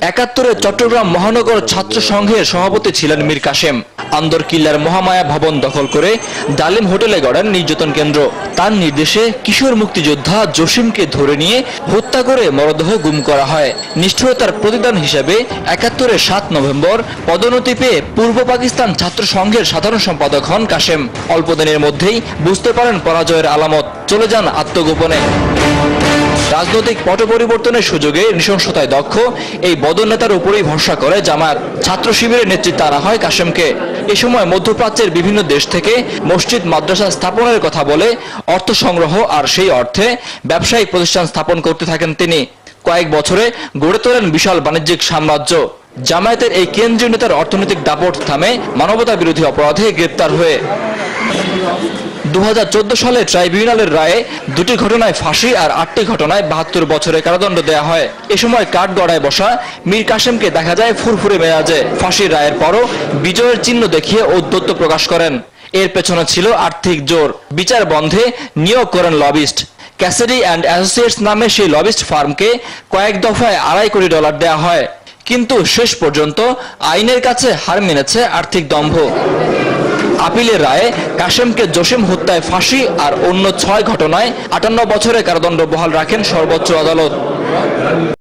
একাত্তরে চট্টগ্রাম মহানগর ছাত্র সংঘের সভাপতি ছিলেন মীর কাসেম। আন্দরকিল্লার মহামায়া ভবন দখল করে ডালিম হোটেলে গড়েন নির্যাতন কেন্দ্র। তার নির্দেশে কিশোর মুক্তিযোদ্ধা জসিমকে ধরে নিয়ে হত্যা করে মরদেহ গুম করা হয়। নিষ্ঠুরতার প্রতিদান হিসেবে ৭১-এর ৭ নভেম্বর পদোন্নতি পেয়ে পূর্ব পাকিস্তান ছাত্র সংঘের সাধারণ সম্পাদক হন কাসেম। অল্প দিনের মধ্যেই বুঝতে পারেন পরাজয়ের আলামত, চলে যান আত্মগোপনে। রাজনৈতিক পট পরিবর্তনের সুযোগে নৃশংসতায় দক্ষ এই বদর নেতার উপরেই ভরসা করে জামায়াত। ছাত্র শিবিরের নেতৃত্বে আনা হয় কাসেমকে। এ সময় মধ্যপ্রাচ্যের বিভিন্ন দেশ থেকে মসজিদ মাদ্রাসা স্থাপনের কথা বলে অর্থ সংগ্রহ আর সেই অর্থে ব্যবসায়িক প্রতিষ্ঠান স্থাপন করতে থাকেন তিনি। কয়েক বছরে গড়ে তোলেন বিশাল বাণিজ্যিক সাম্রাজ্য। জামায়াতের এই কেন্দ্রীয় নেতার অর্থনৈতিক দাপট থামে মানবতা বিরোধী অপরাধে গ্রেপ্তার হয়ে। ২০১৪ সালে ট্রাইব্যুনালের রায়ে ২টি ঘটনায় ফাঁসি আর ৮টি ঘটনায় ৭২ বছরের কারাদণ্ড দেয়া হয়। এ সময় কাঠগড়ায় বসা মীর কাসেমকে দেখা যায় ফুরফুরে মেজাজে। ফাঁসির রায়ের পরও বিজয়ের চিহ্ন দেখিয়ে ঔদ্ধত্য প্রকাশ করেন। এর পেছনে ছিল আর্থিক জোর। বিচার বন্ধে নিয়োগ করেন লবিস্ট। ক্যাসিডি অ্যান্ড অ্যাসোসিয়েটস নামে সেই লবিস্ট ফার্মকে কয়েক দফায় $২৫ কোটি দেয়া হয়। কিন্তু শেষ পর্যন্ত আইনের কাছে হার মেনেছে আর্থিক দম্ভ। আপিলের রায়ে কাসেমকে জসিম হত্যায় ফাঁসি আর অন্য ৬ ঘটনায় ৫৮ বছরের কারাদণ্ড বহাল রাখেন সর্বোচ্চ আদালত।